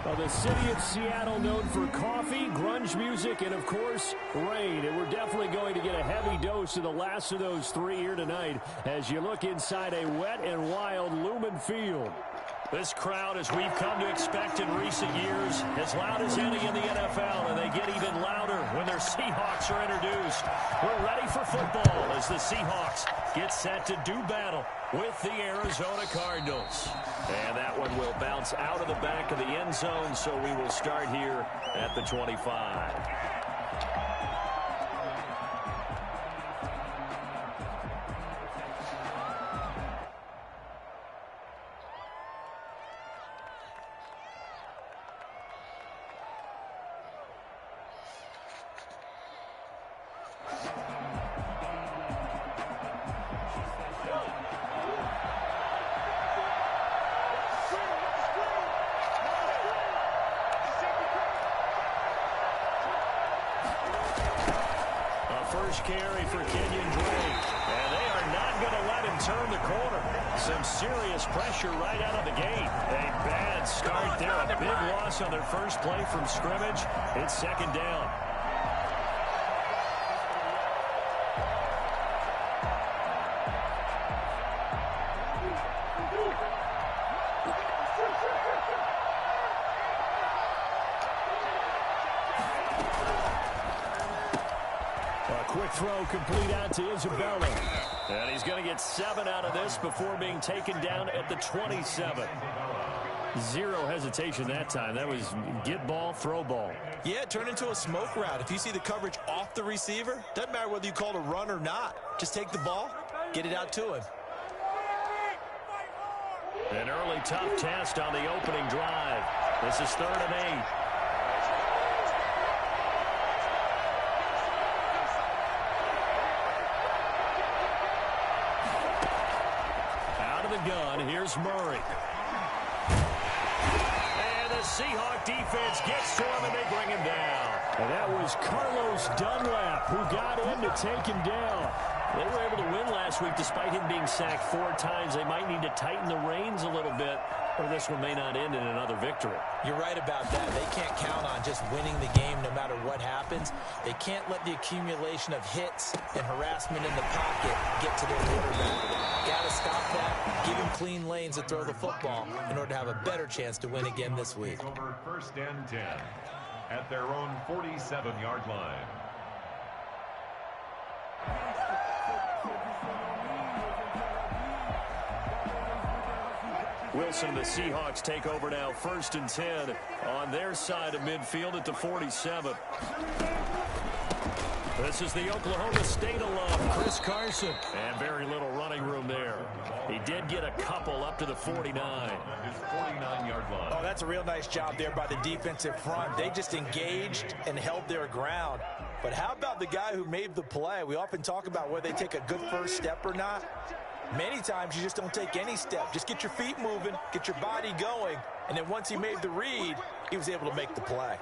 Well, the city of Seattle known for coffee, grunge music, and, of course, rain. And we're definitely going to get a heavy dose of the last of those three here tonight as you look inside a wet and wild Lumen Field. This crowd, as we've come to expect in recent years, as loud as any in the NFL, and they get even louder when their Seahawks are introduced. We're ready for football as the Seahawks get set to do battle with the Arizona Cardinals. And that one will bounce out of the back of the end zone, so we will start here at the 25. First carry for Kenyon Drake. And they are not going to let him turn the corner. Some serious pressure right out of the gate. A bad start there. A big loss on their first play from scrimmage. It's second down. Quick throw complete out to Isabella. And he's going to get 7 out of this before being taken down at the 27. Zero hesitation that time. That was get ball, throw ball. Yeah, turn into a smoke route. If you see the coverage off the receiver, doesn't matter whether you call it a run or not. Just take the ball, get it out to him. An early tough test on the opening drive. This is 3rd and 8. Gun. Here's Murray. And the Seahawk defense gets to him, and they bring him down. And that was Carlos Dunlap who got in to take him down. They were able to win last week despite him being sacked 4 times. They might need to tighten the reins a little bit, or this one may not end in another victory. You're right about that. They can't count on just winning the game no matter what happens. They can't let the accumulation of hits and harassment in the pocket get to their quarterback. Got to stop that, give him clean lanes to throw the football in order to have a better chance to win again this week. Over 1st and 10 at their own 47-yard line. Wilson and the Seahawks take over now, 1st and 10 on their side of midfield at the 47. This is the Oklahoma State alum, Chris Carson. And very little running room there. He did get a couple up to the 49. His 49-yard line. Oh, that's a real nice job there by the defensive front. They just engaged and held their ground. But how about the guy who made the play? We often talk about whether they take a good first step or not. Many times you just don't take any step. Just get your feet moving, get your body going, and then once he made the read, he was able to make the play.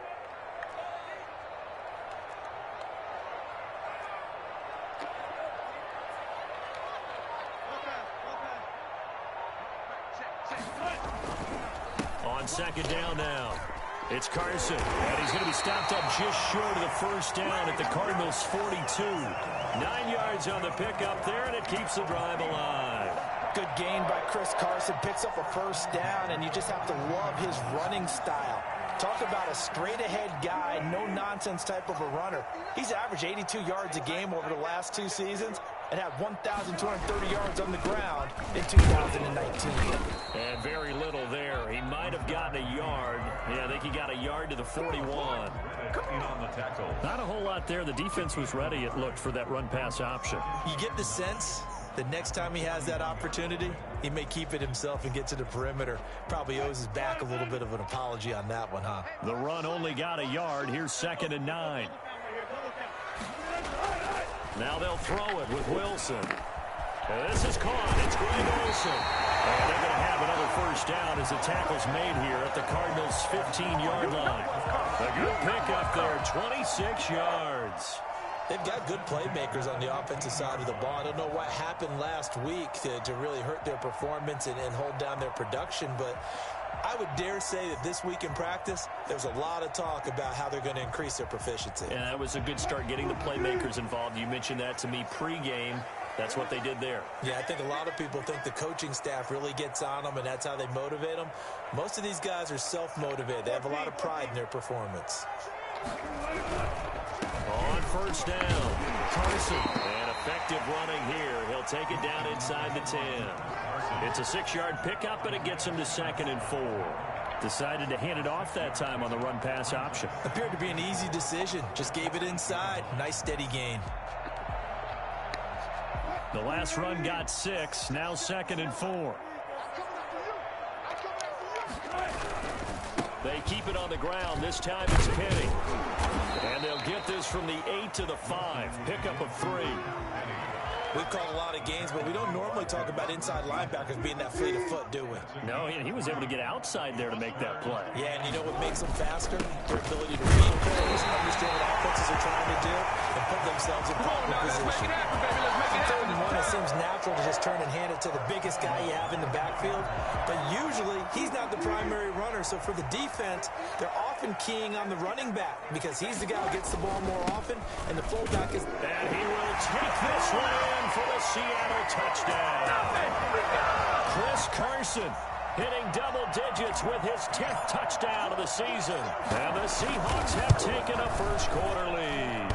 On 2nd down now, it's Carson, and he's going to be stopped up just short of the 1st down at the Cardinals' 42. 9 yards on the pickup there, and it keeps the drive alive. Good gain by Chris Carson, picks up a 1st down, and you just have to love his running style. Talk about a straight-ahead guy, no-nonsense type of a runner. He's averaged 82 yards a game over the last 2 seasons and had 1,230 yards on the ground in 2019. And very little there. He might have gotten a yard. Yeah, I think he got a yard to the 41. On the tackle. Not a whole lot there. The defense was ready, it looked, for that run-pass option. You get the sense the next time he has that opportunity, he may keep it himself and get to the perimeter. Probably owes his back a little bit of an apology on that one, huh? The run only got a yard. Here's 2nd and 9. Now they'll throw it with Wilson. And this is caught. It's Greg Olsen. And they're going to have another 1st down as the tackle's made here at the Cardinals' 15-yard line. A good pickup there, 26 yards. They've got good playmakers on the offensive side of the ball. I don't know what happened last week to really hurt their performance and hold down their production, but I would dare say that this week in practice, there's a lot of talk about how they're going to increase their proficiency. And that was a good start getting the playmakers involved. You mentioned that to me pregame. That's what they did there. Yeah, I think a lot of people think the coaching staff really gets on them, and that's how they motivate them. Most of these guys are self-motivated. They have a lot of pride in their performance. On first down, Carson. And effective running here. He'll take it down inside the 10. It's a 6-yard pickup, and it gets him to 2nd and 4. Decided to hand it off that time on the run-pass option. Appeared to be an easy decision. Just gave it inside. Nice steady gain. The last run got 6. Now 2nd and 4. They keep it on the ground. This time it's Penny. And they'll get this from the 8 to the 5. Pickup of 3. We've called a lot of games, but we don't normally talk about inside linebackers being that fleet of foot, do we? No, he was able to get outside there to make that play. Yeah, and you know what makes them faster? Their ability to read plays, understand what offenses are trying to do, and put themselves in proper position. On 3rd and 1, it seems natural to just turn and hand it to the biggest guy you have in the backfield, but usually he's not the primary runner, so for the defense, they're often keying on the running back because he's the guy who gets the ball more often, and the fullback is... And he will take this one in for the Seattle touchdown. Chris Carson hitting double digits with his 10th touchdown of the season. And the Seahawks have taken a first-quarter lead.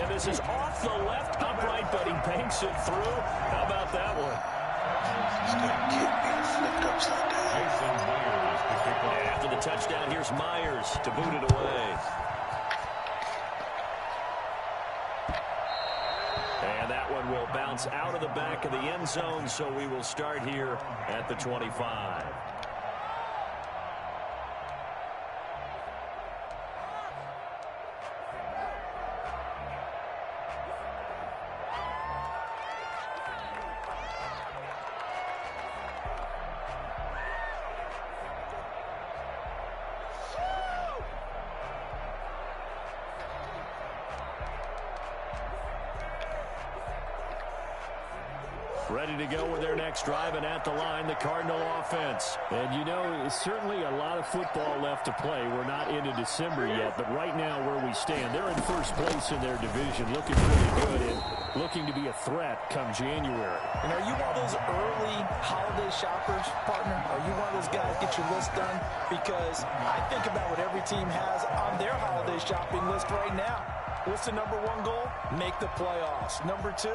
And this is off the left upright, but he banks it through. How about that one? After the touchdown, here's Myers to boot it away. And that one will bounce out of the back of the end zone, so we will start here at the 25. Ready to go with their next drive, and at the line, the Cardinal offense. And you know, certainly a lot of football left to play. We're not into December yet, but right now where we stand, they're in first place in their division, looking really good and looking to be a threat come January. And are you one of those early holiday shoppers, partner? Are you one of those guys get your list done? Because I think about what every team has on their holiday shopping list right now. What's the number 1 goal? Make the playoffs. Number 2,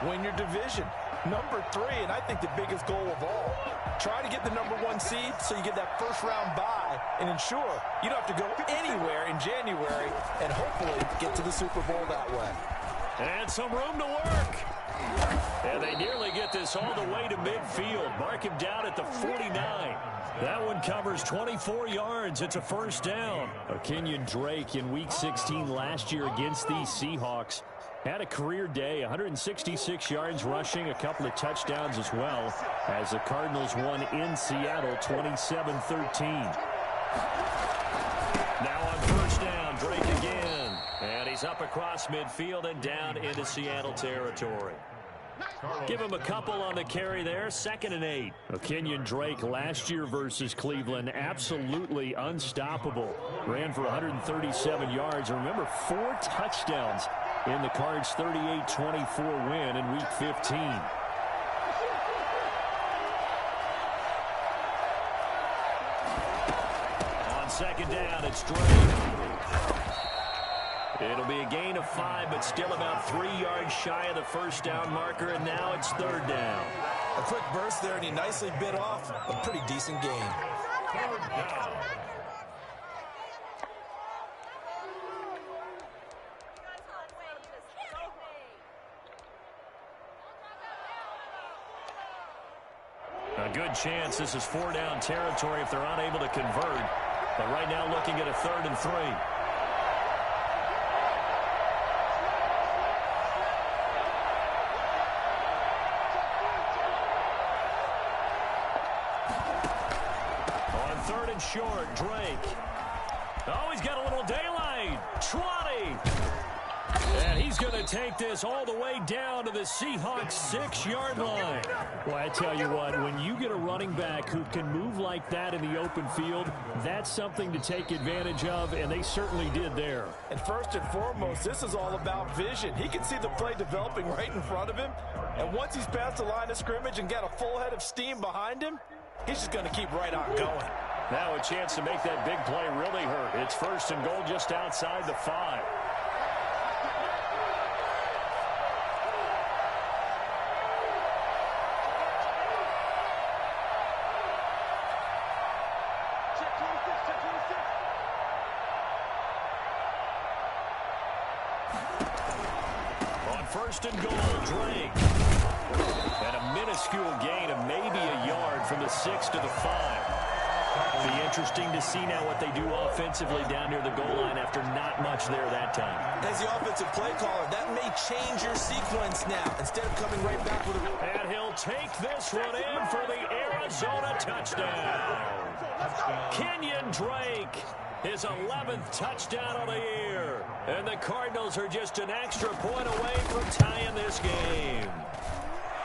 win your division. Number 3, and I think the biggest goal of all, try to get the number 1 seed so you get that first-round bye and ensure you don't have to go anywhere in January and hopefully get to the Super Bowl that way. And some room to work. And they nearly get this all the way to midfield. Mark him down at the 49. That one covers 24 yards. It's a first down. Kenyon Drake in Week 16 last year against these Seahawks had a career day, 166 yards rushing, a couple of touchdowns as well, as the Cardinals won in Seattle 27-13. Now on first down, Drake again. And he's up across midfield and down into Seattle territory. Give him a couple on the carry there. 2nd and 8. Kenyon Drake last year versus Cleveland, absolutely unstoppable. Ran for 137 yards. Remember, 4 touchdowns in the Cards' 38-24 win in Week 15. On 2nd down, it's Drake. It'll be a gain of 5, but still about 3 yards shy of the first down marker, and now it's 3rd down. A quick burst there, and he nicely bit off a pretty decent gain. 3rd down. A good chance this is 4-down territory if they're unable to convert. But right now looking at a 3rd and 3. On 3rd and short, Drake. Oh, he's got a little daylight. 20. And he's going to take this all the way down to the Seahawks 6-yard line. Well, I tell you what, when you get a running back who can move like that in the open field, that's something to take advantage of, and they certainly did there. And first and foremost, this is all about vision. He can see the play developing right in front of him, and once he's past the line of scrimmage and got a full head of steam behind him, he's just going to keep right on going. Now a chance to make that big play really hurt. It's first and goal just outside the 5. First and goal, Drake. And a minuscule gain of maybe a yard from the 6 to the 5. It'll be interesting to see now what they do offensively down near the goal line after not much there that time. As the offensive play caller, that may change your sequence now. Instead of coming right back with a... And he'll take this one in for the Arizona touchdown. Kenyon Drake, his 11th touchdown of the year. And the Cardinals are just an extra point away from tying this game.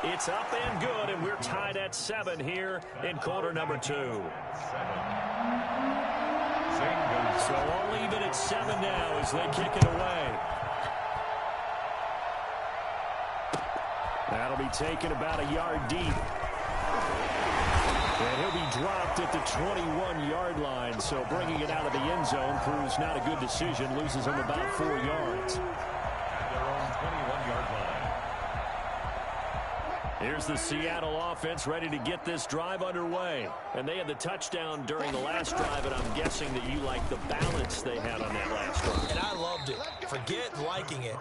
It's up and good, and we're tied at 7 here in quarter number 2. So all even at 7 now as they kick it away. That'll be taken about a yard deep. And he'll be dropped at the 21-yard line, so bringing it out of the end zone proves not a good decision, loses him about 4 yards. Their own 21-yard line. Here's the Seattle offense ready to get this drive underway. And they had the touchdown during the last drive, and I'm guessing that you like the balance they had on that last drive. And I loved it. Forget liking it.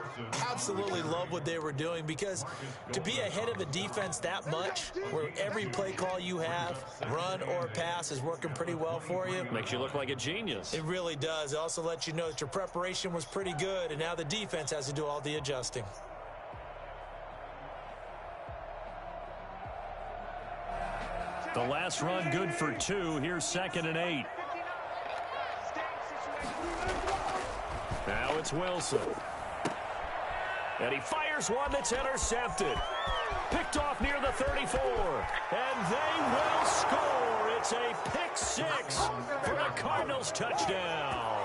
Absolutely love what they were doing, because to be ahead of a defense that much, where every play call you have, run or pass, is working pretty well for you. Makes you look like a genius. It really does. It also lets you know that your preparation was pretty good, and now the defense has to do all the adjusting. The last run good for 2. Here's 2nd and 8. Now it's Wilson. And he fires one that's intercepted. Picked off near the 34. And they will score. It's a pick 6 for the Cardinals touchdown.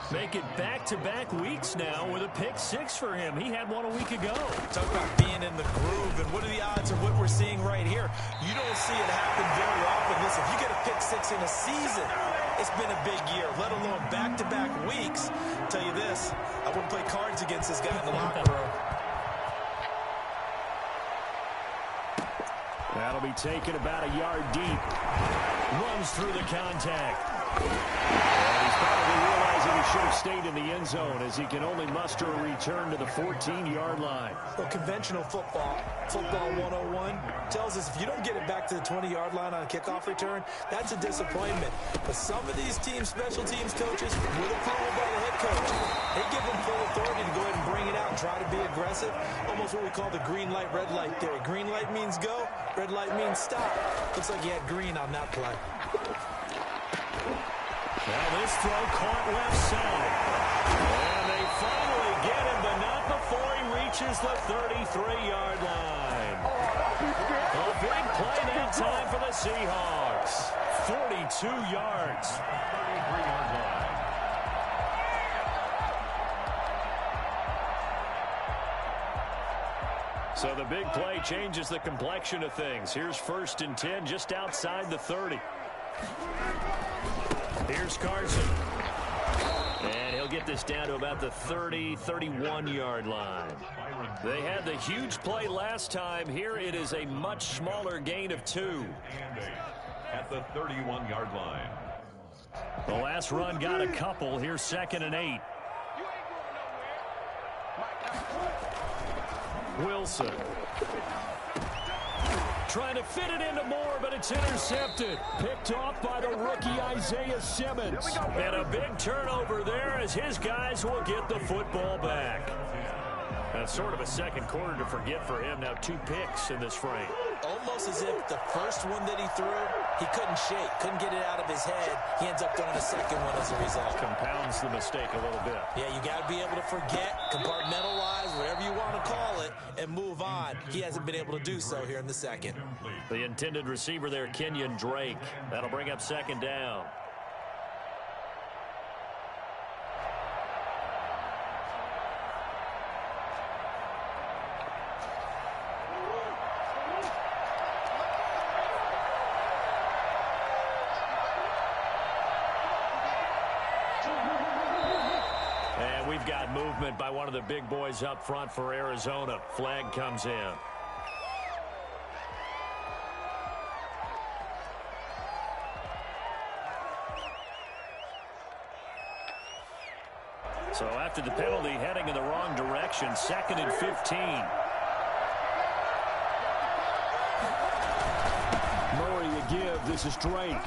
Make it back-to-back weeks now with a pick 6 for him. He had one a week ago. Talk about being in the groove, and what are the odds of what we're seeing right here? You don't see it happen very often. Listen, if you get a pick 6 in a season, it's been a big year, let alone back-to-back weeks. I'll tell you this, I wouldn't play cards against this guy in the locker room. That'll be taken about a yard deep. Runs through the contact. And he's probably realizing he should have stayed in the end zone, as he can only muster a return to the 14-yard line. Well, conventional football 101, tells us if you don't get it back to the 20-yard line on a kickoff return, that's a disappointment. But some of these teams, special teams coaches, with approval by the head coach, they give them full authority to go ahead and bring it out and try to be aggressive. Almost what we call the green light, red light theory. Green light means go, red light means stop. Looks like he had green on that play. Now this throw caught left side. And they finally get him, but not before he reaches the 33-yard line. A big play that time for the Seahawks. 42 yards. 33-yard line. So the big play changes the complexion of things. Here's 1st and 10 just outside the 30. Here's Carson. And he'll get this down to about the 30, 31-yard line. They had the huge play last time. Here it is a much smaller gain of 2. At the 31-yard line. The last run got a couple. Here's 2nd and 8. Wilson. Trying to fit it into Moore, but it's intercepted. Picked off by the rookie Isaiah Simmons. And a big turnover there as his guys will get the football back. That's sort of a second quarter to forget for him. Now 2 picks in this frame. Almost as if the first one that he threw he couldn't shake, couldn't get it out of his head. He ends up throwing a second one as a result. Compounds the mistake a little bit. Yeah, you got to be able to forget, compartmentalize, whatever you want to call it, and move on. He hasn't been able to do so here in the second. The intended receiver there, Kenyon Drake. That'll bring up second down. And we've got movement by one of the big boys up front for Arizona. Flag comes in. So after the penalty, heading in the wrong direction, 2nd and 15. Murray to give. This is Drake.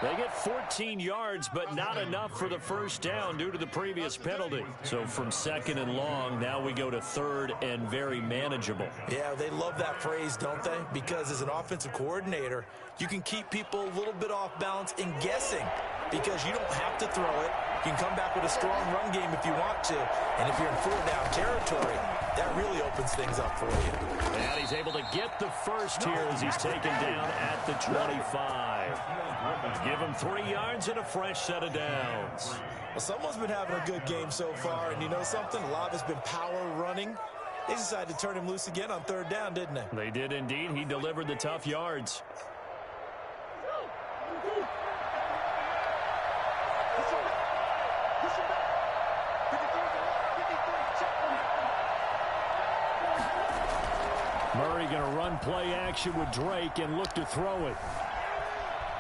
They get 14 yards, but not enough for the first down due to the previous penalty. So from 2nd and long, now we go to 3rd and very manageable. Yeah, they love that phrase, don't they? Because as an offensive coordinator, you can keep people a little bit off balance in guessing because you don't have to throw it. You can come back with a strong run game if you want to. And if you're in 4-down territory, that really opens things up for you. And he's able to get the first here as he's taken down at the 25. Give him 3 yards and a fresh set of downs. Well, someone's been having a good game so far, and you know something? A lot has been power running. They decided to turn him loose again on 3rd down, didn't they? They did indeed. He delivered the tough yards. Murray going to run play action with Drake and look to throw it.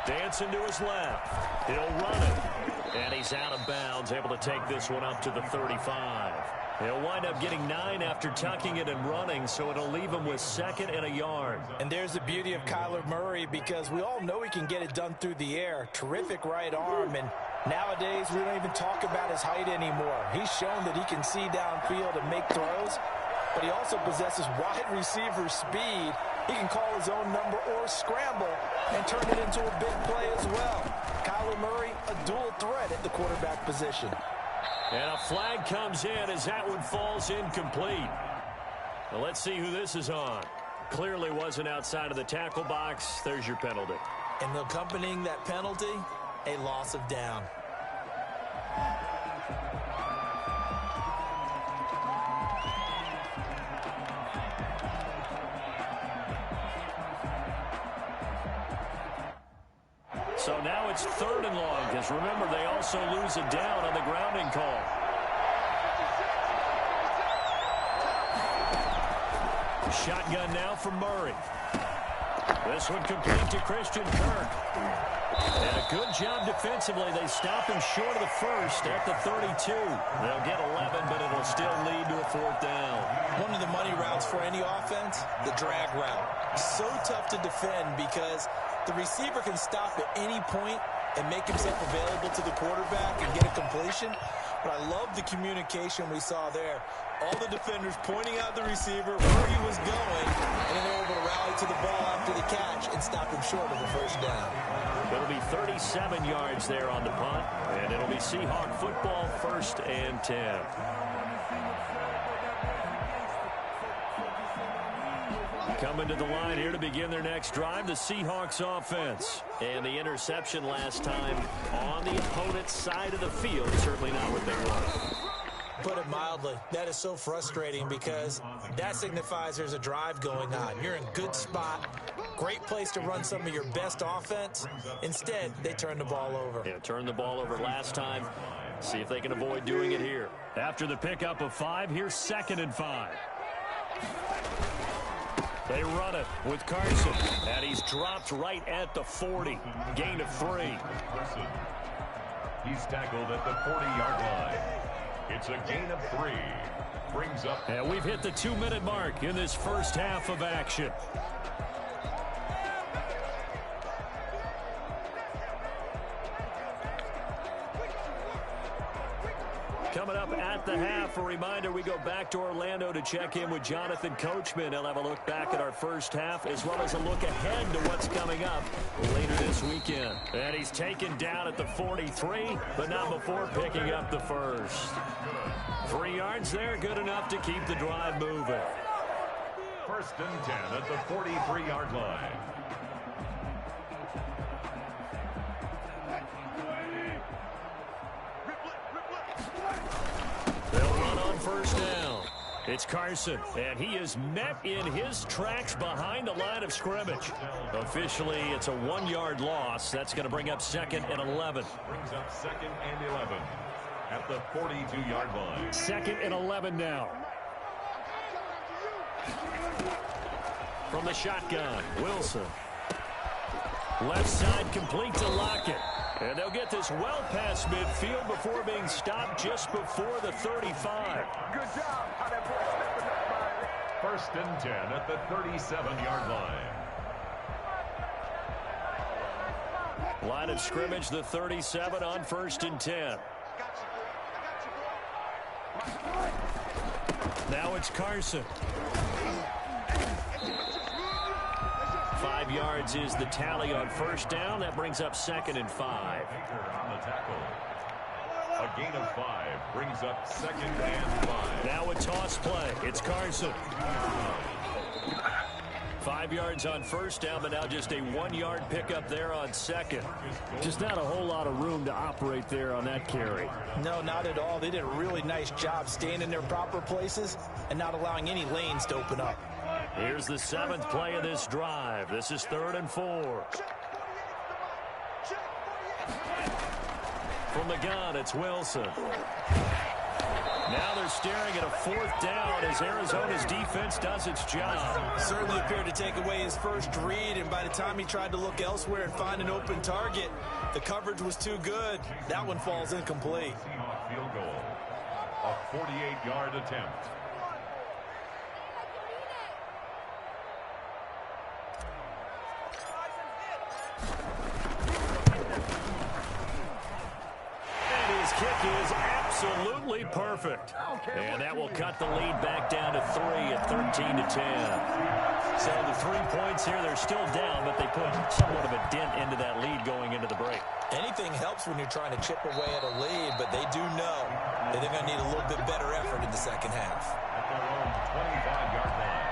Dancing to his left. He'll run it. And he's out of bounds, able to take this one up to the 35. He'll wind up getting 9 after tucking it and running, so it'll leave him with 2nd and a yard. And there's the beauty of Kyler Murray because we all know he can get it done through the air. Terrific right arm, and nowadays we don't even talk about his height anymore. He's shown that he can see downfield and make throws, but he also possesses wide receiver speed. He can call his own number or scramble and turn it into a big play as well. Kyler Murray, a dual threat at the quarterback position. And a flag comes in as that one falls incomplete. Well, let's see who this is on. Clearly wasn't outside of the tackle box. There's your penalty. And accompanying that penalty, a loss of down. So now it's 3rd and long, because remember, they also lose a down on the grounding call. Shotgun now from Murray. This one complete to Christian Kirk. And a good job defensively. They stop him short of the first at the 32. They'll get 11, but it'll still lead to a 4th down. One of the money routes for any offense, the drag route. So tough to defend because the receiver can stop at any point and make himself available to the quarterback and get a completion. But I love the communication we saw there. All the defenders pointing out the receiver, where he was going, and then they're able to rally to the ball after the catch and stop him short of the first down. It'll be 37 yards there on the punt, and it'll be Seahawk football, 1st and 10. Coming to the line here to begin their next drive, the Seahawks offense. And the interception last time on the opponent's side of the field, certainly not what they want. Put it mildly, that is so frustrating because that signifies there's a drive going on. You're in good spot, great place to run some of your best offense. Instead, they turn the ball over. Yeah, turned the ball over last time. See if they can avoid doing it here. After the pickup of 5, here's 2nd and 5. They run it with Carson, and he's dropped right at the 40. Gain of 3. He's tackled at the 40-yard line. It's a gain of 3. Brings up. And we've hit the 2-minute mark in this first half of action. Coming up at the half, a reminder, we go back to Orlando to check in with Jonathan Coachman. He'll have a look back at our first half as well as a look ahead to what's coming up later this weekend. And he's taken down at the 43, but not before picking up the first. 3 yards there, good enough to keep the drive moving. First and 10 at the 43-yard line. They'll run on first down. It's Carson, and he is met in his tracks behind the line of scrimmage. Officially, it's a 1-yard loss. That's going to bring up 2nd and 11. Brings up 2nd and 11 at the 42-yard line. 2nd and 11 now. From the shotgun, Wilson. Left side complete to Lockett. And they'll get this well past midfield before being stopped just before the 35. Good job. How that boy stepping up by. First and 10 at the 37-yard line. Line of scrimmage, the 37 on 1st and 10. Now it's Carson. 5 yards is the tally on first down. That brings up 2nd and 5. On the tackle. A gain of 5 brings up 2nd and 5. Now a toss play. It's Carson. 5 yards on first down, but now just a 1-yard pickup there on 2nd. Just not a whole lot of room to operate there on that carry. No, not at all. They did a really nice job staying in their proper places and not allowing any lanes to open up. Here's the 7th play of this drive. This is 3rd and 4. From the gun, it's Wilson. Now they're staring at a 4th down as Arizona's defense does its job. Certainly appeared to take away his first read, and by the time he tried to look elsewhere and find an open target, the coverage was too good. That one falls incomplete. Seahawks field goal. A 48-yard attempt. Kick is absolutely perfect. And that will cut the lead back down to 3 at 13-10. So the 3 points here, they're still down, but they put somewhat of a dent into that lead going into the break. Anything helps when you're trying to chip away at a lead, but they do know that they're going to need a little bit better effort in the second half. At their own 25-yard line.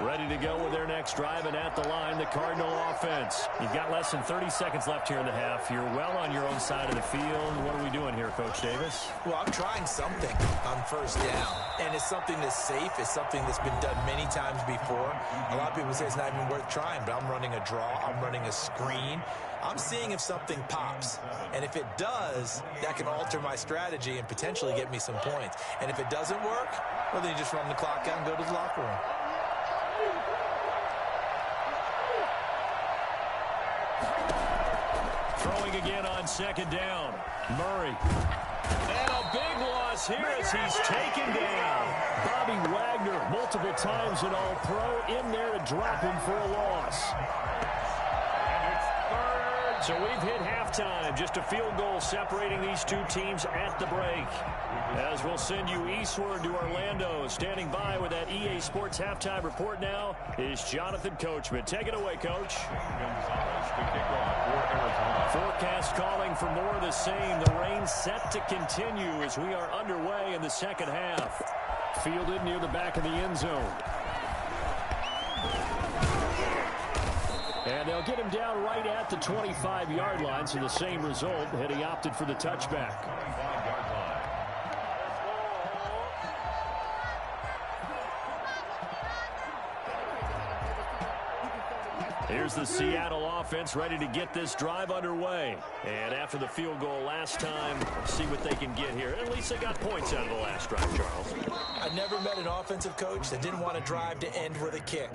Ready to go with their next drive, and at the line, the Cardinal offense. You've got less than 30 seconds left here in the half. You're well on your own side of the field. What are we doing here, Coach Davis? Well, I'm trying something on first down, and it's something that's safe. It's something that's been done many times before. A lot of people say it's not even worth trying, but I'm running a draw. I'm running a screen. I'm seeing if something pops, and if it does, that can alter my strategy and potentially get me some points. And if it doesn't work, well, then you just run the clock out and go to the locker room. Throwing again on 2nd down. Murray. And a big loss here as he's taken down. Bobby Wagner, multiple times an All-Pro, in there to drop him for a loss. So we've hit halftime. Just a field goal separating these two teams at the break. As we'll send you eastward to Orlando. Standing by with that EA Sports halftime report now is Jonathan Coachman. Take it away, Coach. Forecast calling for more of the same. The rain set to continue as we are underway in the second half. Fielded near the back of the end zone. And they'll get him down right at the 25-yard line, so the same result, had he opted for the touchback. Here's the Seattle offense ready to get this drive underway. And after the field goal last time, see what they can get here. At least they got points out of the last drive, Charles. I've never met an offensive coach that didn't want a drive to end with a kick.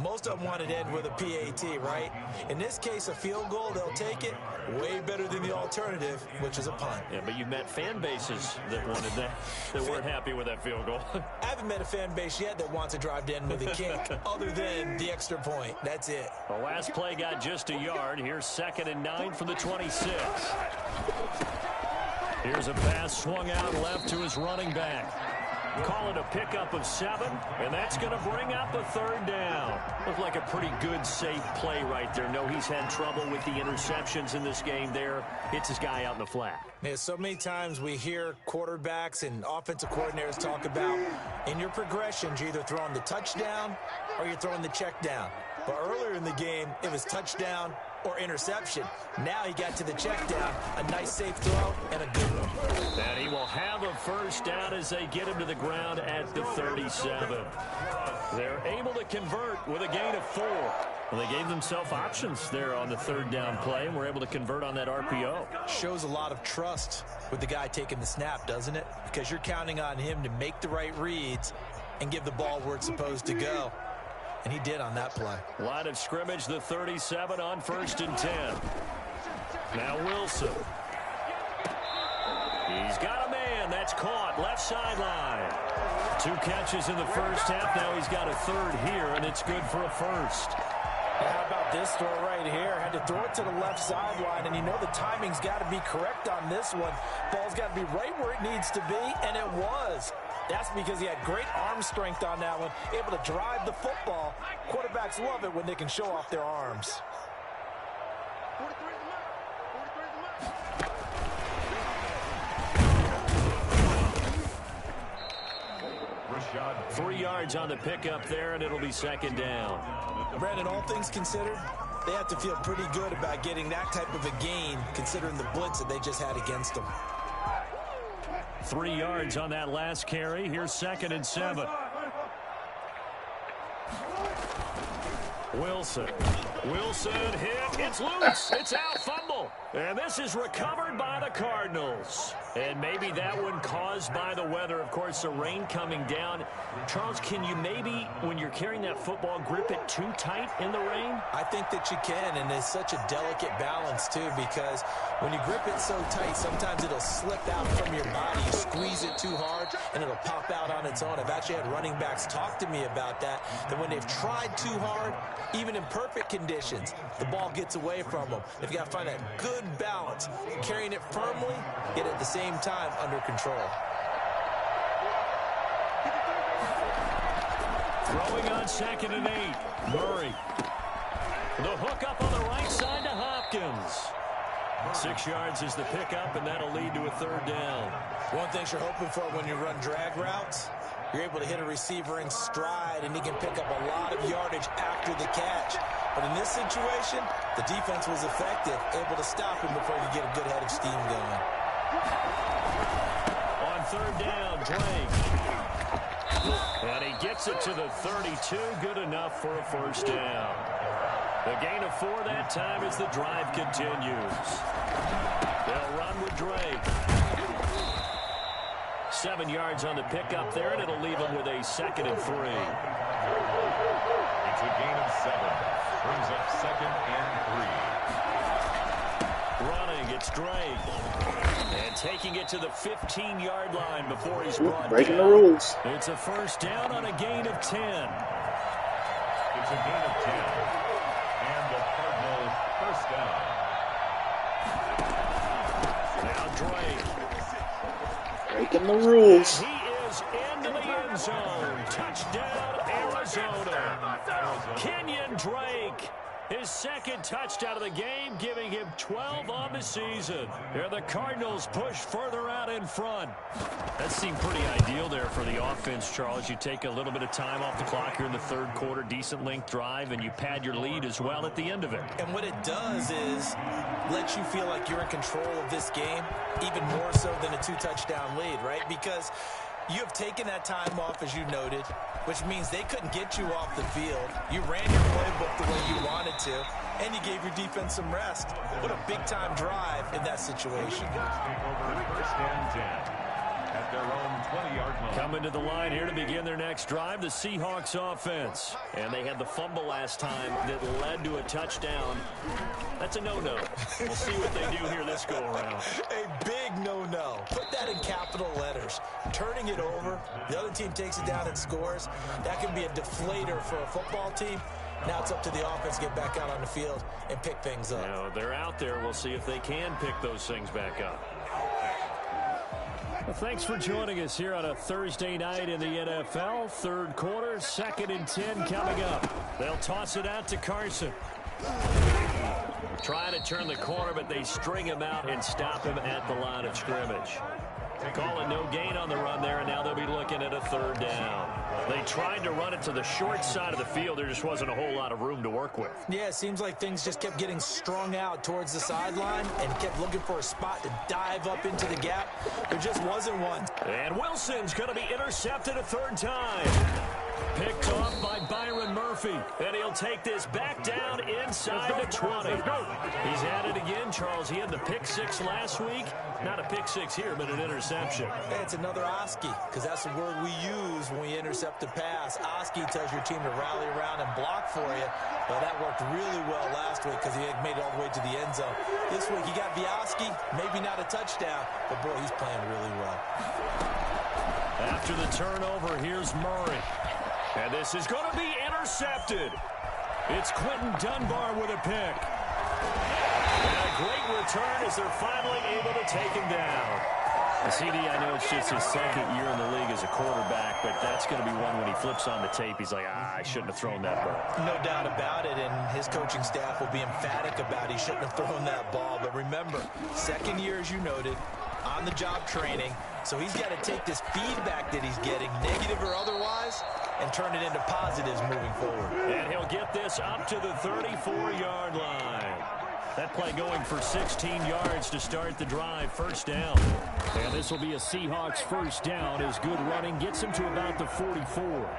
Most of them want it end with a PAT, right? In this case, a field goal, they'll take it. Way better than the alternative, which is a punt. Yeah, but you've met fan bases that wanted that weren't happy with that field goal. I haven't met a fan base yet that wants to drive to end with a kick other than the extra point. That's it. The last play got just a yard. Here's 2nd and 9 from the 26. Here's a pass swung out left to his running back. Call it a pickup of 7, and that's going to bring up a 3rd down. Looked like a pretty good, safe play right there. No, he's had trouble with the interceptions in this game there. Hits his guy out in the flat. Yeah, so many times we hear quarterbacks and offensive coordinators talk about in your progressions, you're either throwing the touchdown or you're throwing the check down. But earlier in the game, it was touchdown or interception. Now he got to the check down, a nice safe throw, and a good one. And he will have a 1st down as they get him to the ground at the 37. They're able to convert with a gain of 4. Well, they gave themselves options there on the 3rd down play, and were able to convert on that RPO. Shows a lot of trust with the guy taking the snap, doesn't it? Because you're counting on him to make the right reads and give the ball where it's supposed to go. And he did on that play. Line of scrimmage, the 37 on 1st and 10. Now Wilson. He's got a man. That's caught. Left sideline. 2 catches in the first half. Now he's got a 3rd here, and it's good for a 1st. How about this throw right here? Had to throw it to the left sideline, and you know the timing's got to be correct on this one. Ball's got to be right where it needs to be, and it was. That's because he had great arm strength on that one, able to drive the football. Quarterbacks love it when they can show off their arms. 3 yards on the pickup there, and it'll be 2nd down. Brandon, all things considered, they have to feel pretty good about getting that type of a gain, considering the blitz that they just had against them. 3 yards on that last carry. Here's 2nd and 7. Wilson hit. It's loose. It's out. Fumble. And this is recovered by the Cardinals. And maybe that one caused by the weather. Of course, the rain coming down. Charles, can you maybe, when you're carrying that football, grip it too tight in the rain? I think that you can, and it's such a delicate balance, too, because when you grip it so tight, sometimes it'll slip out from your body. You squeeze it too hard, and it'll pop out on its own. I've actually had running backs talk to me about that when they've tried too hard, even in perfect conditions, the ball gets away from them. They've got to find that good balance, carrying it firmly, yet at the same time under control. Throwing on 2nd and 8. Murray. The hook up on the right side to Hopkins. 6 yards is the pickup, and that'll lead to a 3rd down. One thing you're hoping for when you run drag routes, you're able to hit a receiver in stride, and he can pick up a lot of yardage after the catch. But in this situation, the defense was effective, able to stop him before he could get a good head of steam going. On 3rd down, Drake. And he gets it to the 32. Good enough for a 1st down. The gain of 4 that time as the drive continues. They'll run with Drake. 7 yards on the pickup there, and it'll leave him with a 2nd and 3. It's a gain of 7. Brings up 2nd and 3. Running, it's Drake. And taking it to the 15-yard line before he's brought breaking down. the rules. It's a 1st down on a gain of 10. It's a gain of 10. And the Cardinals 1st down. Now Drake. Breaking the rules. He is into the end zone. Touchdown, Arizona. Kenyon Drake, his 2nd touchdown of the game, giving him 12 on the season. Here the Cardinals push further out in front. That seemed pretty ideal there for the offense, Charles. You take a little bit of time off the clock here in the 3rd quarter, decent length drive, and you pad your lead as well at the end of it. And what it does is let you feel like you're in control of this game, even more so than a 2-touchdown lead, right? Because you have taken that time off, as you noted, which means they couldn't get you off the field. You ran your playbook the way you wanted to, and you gave your defense some rest. What a big-time drive in that situation. Over 1st and 10. at their own 20-yard line. Coming to the line here to begin their next drive, the Seahawks offense. And they had the fumble last time that led to a touchdown. That's a no-no. We'll see what they do here this go-around. A big no-no. Put that in capital letters. Turning it over, the other team takes it down and scores. That can be a deflator for a football team. Now it's up to the offense to get back out on the field and pick things up. Now, they're out there. We'll see if they can pick those things back up. Well, thanks for joining us here on a Thursday night in the NFL. Third quarter, 2nd and 10 coming up. They'll toss it out to Carson. Trying to turn the corner, but they string him out and stop him at the line of scrimmage. Call it no gain on the run there, and now they'll be looking at a 3rd down. They tried to run it to the short side of the field. There just wasn't a whole lot of room to work with. Yeah, it seems like things just kept getting strung out towards the sideline and kept looking for a spot to dive up into the gap. There just wasn't one. And Wilson's going to be intercepted a 3rd time. Picked off by Byron Murphy. And he'll take this back down inside the 20. He's at it again, Charles. He had the pick 6 last week. Not a pick 6 here, but an interception. Hey, it's another Oski, because that's the word we use when we intercept a pass. Oski tells your team to rally around and block for you. Well, that worked really well last week because he made it all the way to the end zone. This week he got Vioski, maybe not a touchdown, but boy, he's playing really well. After the turnover, here's Murray. And this is going to be intercepted. It's Quentin Dunbar with a pick. And a great return as they're finally able to take him down. CD, I know it's just his 2nd year in the league as a quarterback, but that's going to be one when he flips on the tape. He's like, I shouldn't have thrown that ball. No doubt about it, and his coaching staff will be emphatic about he shouldn't have thrown that ball. But remember, 2nd year, as you noted, on-the-job training. So he's got to take this feedback that he's getting, negative or otherwise, and turn it into positives moving forward. And he'll get this up to the 34-yard line. That play going for 16 yards to start the drive. 1st down. And this will be a Seahawks 1st down as good running gets him to about the 44.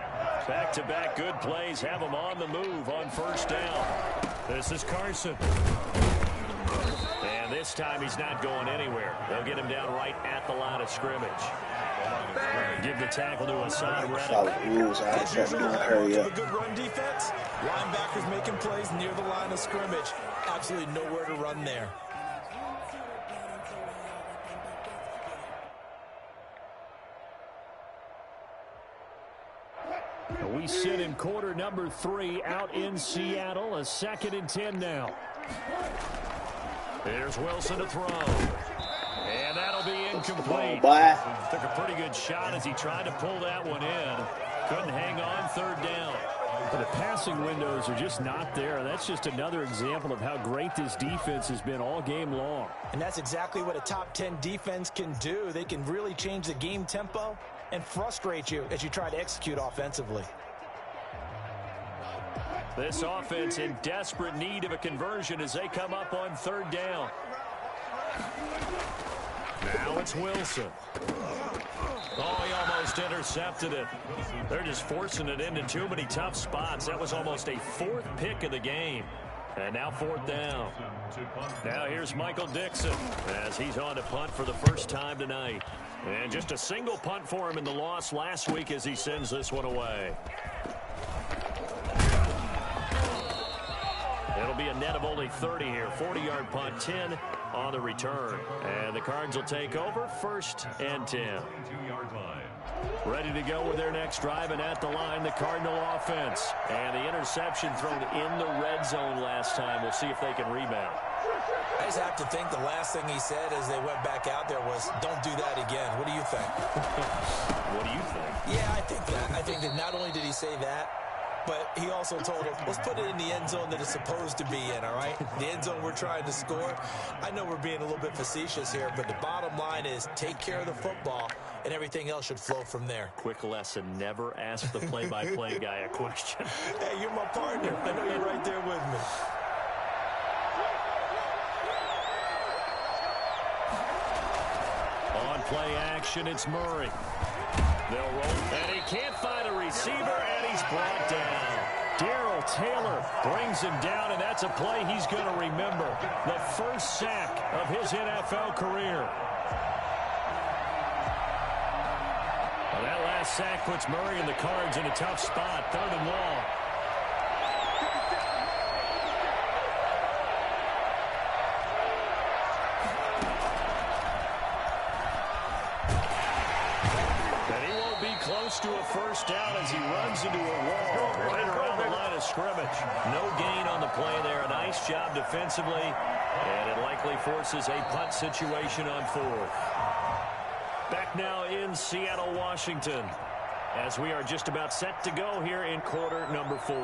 Back-to-back good plays have him on the move on 1st down. This is Carson. And this time he's not going anywhere. They'll get him down right at the line of scrimmage. Give the tackle to Hassan Reddick. Follow the rules. I As just usual, got to hurry to a up. good run defense. Linebackers making plays near the line of scrimmage. Absolutely nowhere to run there. We sit in quarter number 3 out in Seattle. A 2nd and 10 now. Here's Wilson to throw. And that'll be incomplete. Took a pretty good shot as he tried to pull that one in. Couldn't hang on. 3rd down. But the passing windows are just not there. That's just another example of how great this defense has been all game long. And that's exactly what a top 10 defense can do. They can really change the game tempo and frustrate you as you try to execute offensively. This offense in desperate need of a conversion as they come up on 3rd down. Now it's Wilson. Oh, he almost intercepted it. They're just forcing it into too many tough spots. That was almost a 4th pick of the game. And now 4th down. Now here's Michael Dixon as he's on to punt for the 1st time tonight. And just a single punt for him in the loss last week as he sends this one away. It'll be a net of only 30 here. 40-yard punt, 10 on the return. And the Cards will take over 1st and 10. Ready to go with their next drive, and at the line, the Cardinal offense. And the interception thrown in the red zone last time. We'll see if they can rebound. I just have to think the last thing he said as they went back out there was, don't do that again. What do you think? What do you think? Yeah, I think that. I think that not only did he say that, but he also told him, let's put it in the end zone that it's supposed to be in, all right? The end zone we're trying to score. I know we're being a little bit facetious here, but the bottom line is take care of the football, and everything else should flow from there. Quick lesson, never ask the play-by-play guy a question. Hey, you're my partner. I know you're right there with me. On play action, it's Murray. They'll roll, and he can't find a receiver, and he's brought down. Darrell Taylor brings him down, and that's a play he's going to remember. The 1st sack of his NFL career. That last sack puts Murray and the Cards in a tough spot. 3rd and long. Close to a first down as he runs into a wall right around the line of scrimmage. No gain on the play there. A nice job defensively, and it likely forces a punt situation on 4th. Back now in Seattle, Washington, as we are just about set to go here in quarter number 4.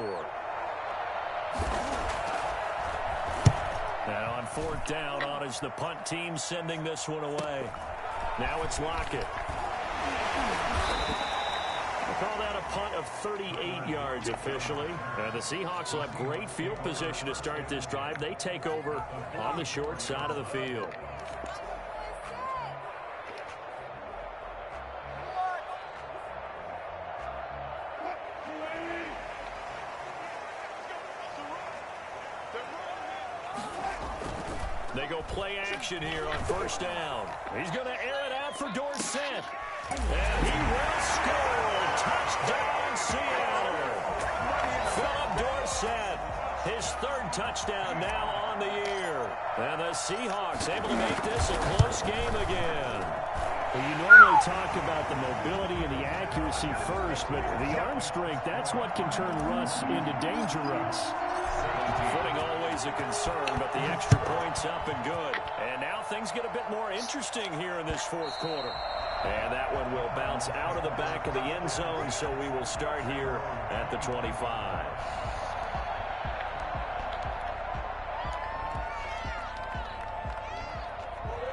Now on 4th down, on is the punt team sending this one away. Now it's Lockett. Call that a punt of 38 yards officially. The Seahawks will have great field position to start this drive. They take over on the short side of the field. They go play action here on 1st down. He's going to air it out for Dorsett. And he will score. Touchdown, Seattle. Philip Dorsett, his 3rd touchdown now on the year. And the Seahawks able to make this a close game again. Well, you normally talk about the mobility and the accuracy first, but the arm strength, that's what can turn Russ into Danger Russ. Footing always a concern, but the extra point's up and good. And now things get a bit more interesting here in this 4th quarter. And that one will bounce out of the back of the end zone, so we will start here at the 25.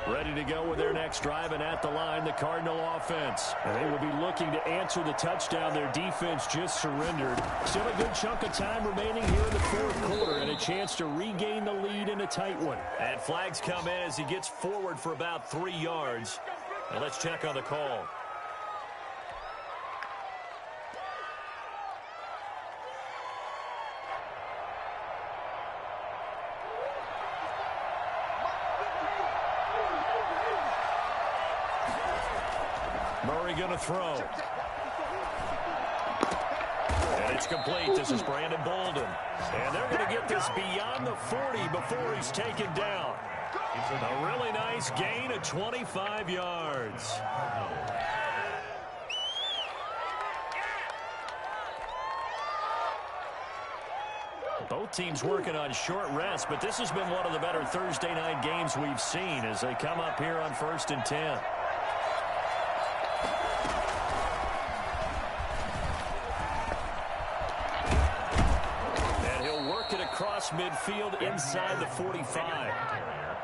Ready to go with their next drive, and at the line, the Cardinal offense. And they will be looking to answer the touchdown their defense just surrendered. Still a good chunk of time remaining here in the 4th quarter, and a chance to regain the lead in a tight one. And flags come in as he gets forward for about 3 yards. Now let's check on the call. Murray going to throw. And it's complete. This is Brandon Bolden. And they're going to get this beyond the 40 before he's taken down. A really nice gain of 25 yards. Both teams working on short rest, but this has been one of the better Thursday night games we've seen as they come up here on 1st and 10. And he'll work it across midfield inside the 45.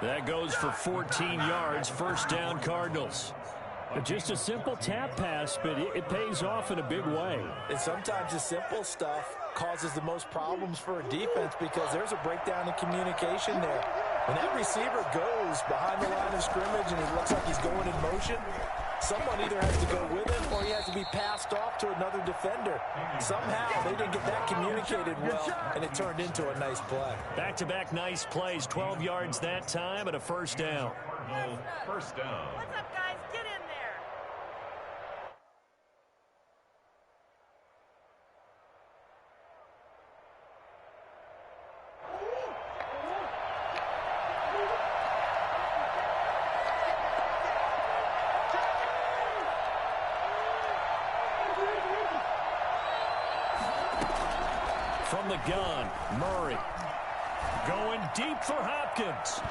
That goes for 14 yards. 1st down, Cardinals. Just a simple tap pass, but it pays off in a big way. And sometimes the simple stuff causes the most problems for a defense because there's a breakdown in communication there. When that receiver goes behind the line of scrimmage and it looks like he's going in motion, someone either has to go with him or he has to be passed off to another defender. Somehow they didn't get that communicated well, and it turned into a nice play. Back-to-back nice plays, 12 yards that time and a 1st down. 1st down. What's up, guys? Get in there. From the gun, Murray. Going deep for Hopkins.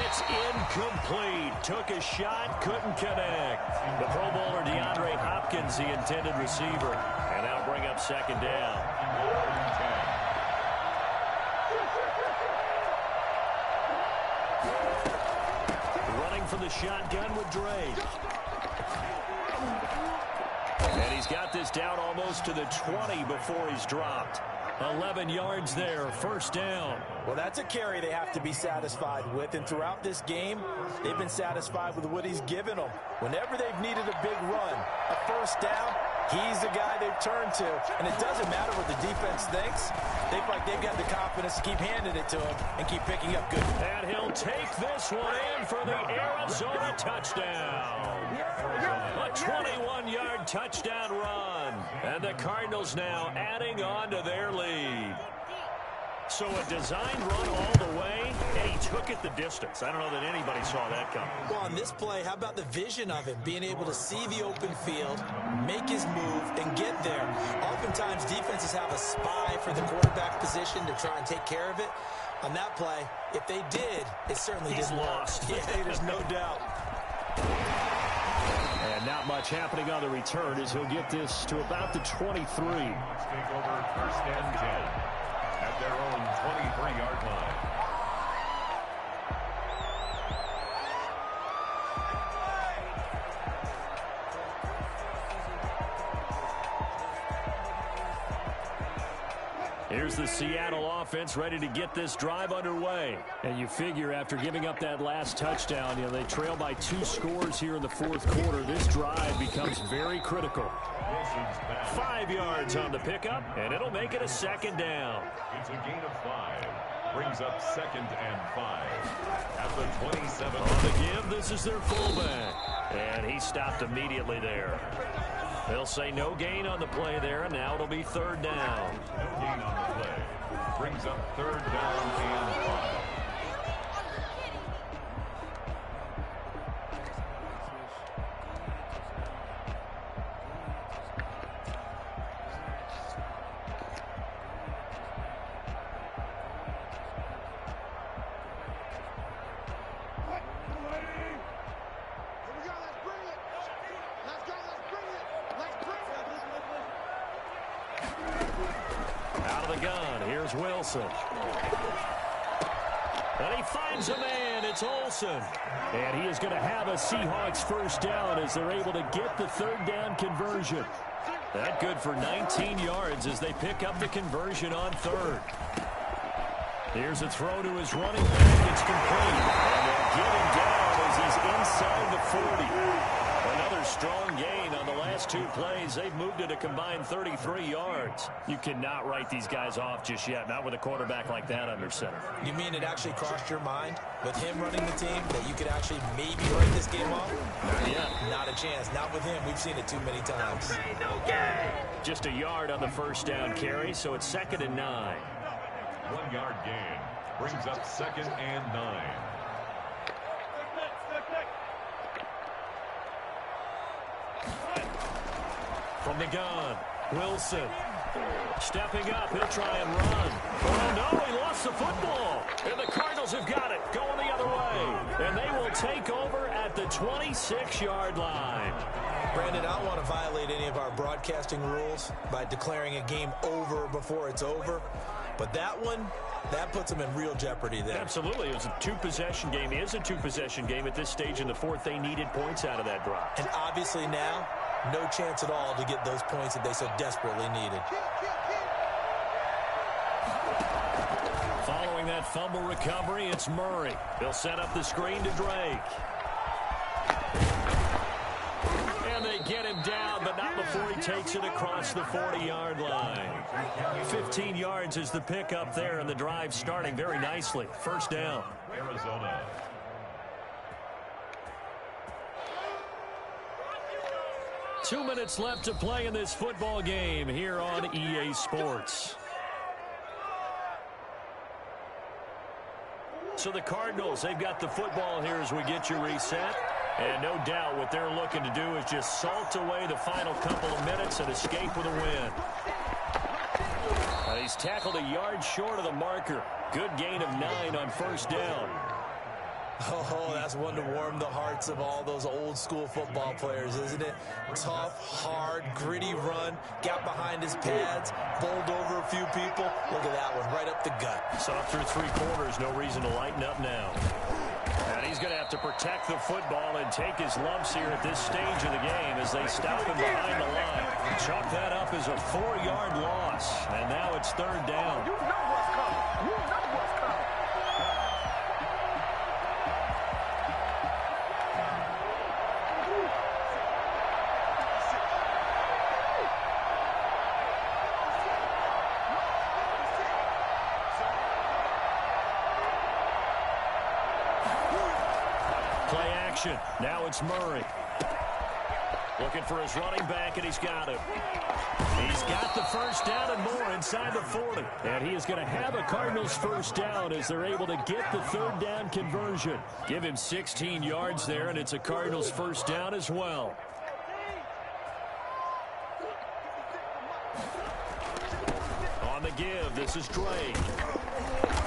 It's incomplete. Took a shot, couldn't connect. The Pro Bowler DeAndre Hopkins, the intended receiver. And that'll bring up 2nd down. Running for the shotgun with Dre. And he's got this down almost to the 20 before he's dropped. 11 yards there, 1st down. Well, that's a carry they have to be satisfied with, and throughout this game, they've been satisfied with what he's given them. Whenever they've needed a big run, a 1st down, he's the guy they've turned to, and it doesn't matter what the defense thinks. They feel like they've got the confidence confidence to keep handing it to him and keep picking up good. And he'll take this one in for the Arizona touchdown. A 21-yard touchdown run. And the Cardinals now adding on to their lead. So a designed run all the way, and he took it the distance. I don't know that anybody saw that coming. Well, on this play, how about the vision of him, being able to see the open field, make his move, and get there. Oftentimes, defenses have a spy for the quarterback position to try and take care of it. On that play, if they did, it certainly didn't lost. Yeah, there's no doubt. And not much happening on the return as he'll get this to about the 23. Let's take over first and 10 at their own 23-yard line. Here's the Seattle offense ready to get this drive underway. And you figure after giving up that last touchdown, they trail by 2 scores here in the fourth quarter. This drive becomes very critical. 5 yards on the pickup, and it'll make it a second down. It's a gain of 5. Brings up second and 5 at the 27. On the give, this is their fullback. And he stopped immediately there. They'll say no gain on the play there, and now it'll be third down. No gain on the play. Brings up third down and 5. Wilson. And he finds a man. It's Olsen. And he is going to have a Seahawks first down as they're able to get the third down conversion. That good for 19 yards as they pick up the conversion on third. Here's a throw to his running back. It's complete. And they'll get him down as he's inside the 40. Another strong gain on the last 2 plays. They've moved it a combined 33 yards. You cannot write these guys off just yet, not with a quarterback like that under center. You mean it actually crossed your mind with him running the team that you could actually maybe write this game off? Not yet. Not a chance. Not with him. We've seen it too many times. Just a yard on the first down carry, so it's second and 9. 1 yard gain. Brings up second and 9. From the gun, Wilson. Stepping up, he'll try and run. Oh, no, he lost the football. And the Cardinals have got it, going the other way. And they will take over at the 26-yard line. Brandon, I don't want to violate any of our broadcasting rules by declaring a game over before it's over. But that one, that puts them in real jeopardy there. Absolutely. It was a 2-possession game. It is a 2-possession game at this stage in the fourth. They needed points out of that drive. And obviously now, no chance at all to get those points that they so desperately needed. Following that fumble recovery, it's Murray. He'll set up the screen to Drake. And they get him down, but not before he takes it across the 40-yard line. 15 yards is the pickup there, and the drive starting very nicely. First down. Arizona. Two minutes left to play in this football game here on EA Sports. So the Cardinals, they've got the football here as we get you reset. And no doubt what they're looking to do is just salt away the final couple of minutes and escape with a win. He's tackled a yard short of the marker. Good gain of 9 on first down. Oh, that's one to warm the hearts of all those old school football players, isn't it? Tough, hard, gritty run. Got behind his pads, bowled over a few people. Look at that one, right up the gut. Saw through 3 quarters, no reason to lighten up now. And he's going to have to protect the football and take his lumps here at this stage of the game as they stop him behind the line. Chalk that up as a 4-yard loss. And now it's third down. You know what's coming. You know what's coming. Play action. Now it's Murray. Looking for his running back, and he's got it. He's got the first down and more inside the 40. And he is going to have a Cardinals first down as they're able to get the third down conversion. Give him 16 yards there, and it's a Cardinals first down as well. On the give, this is Drake.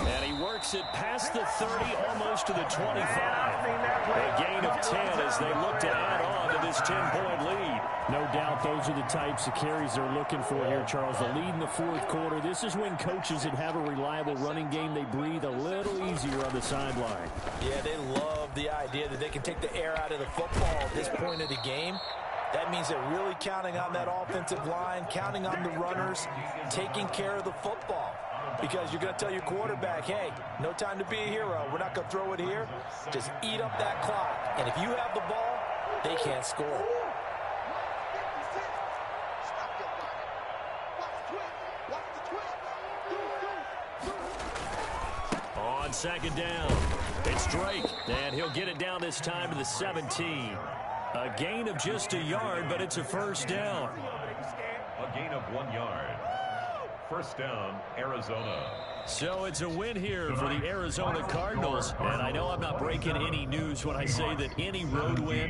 And he works it past the 30, almost to the 25. A gain of 10 as they look to add on to this 10-point lead. No doubt those are the types of carries they're looking for here, Charles. The lead in the fourth quarter. This is when coaches that have a reliable running game, they breathe a little easier on the sideline. Yeah, they love the idea that they can take the air out of the football at this point of the game. That means they're really counting on that offensive line, counting on the runners, taking care of the football. Because you're going to tell your quarterback, hey, no time to be a hero. We're not going to throw it here. Just eat up that clock. And if you have the ball, they can't score. On second down, it's Drake. And he'll get it down this time to the 17. A gain of just a yard, but it's a first down. A gain of 1 yard. First down, Arizona. So it's a win here for the Arizona Cardinals. And I know I'm not breaking any news when I say that any road win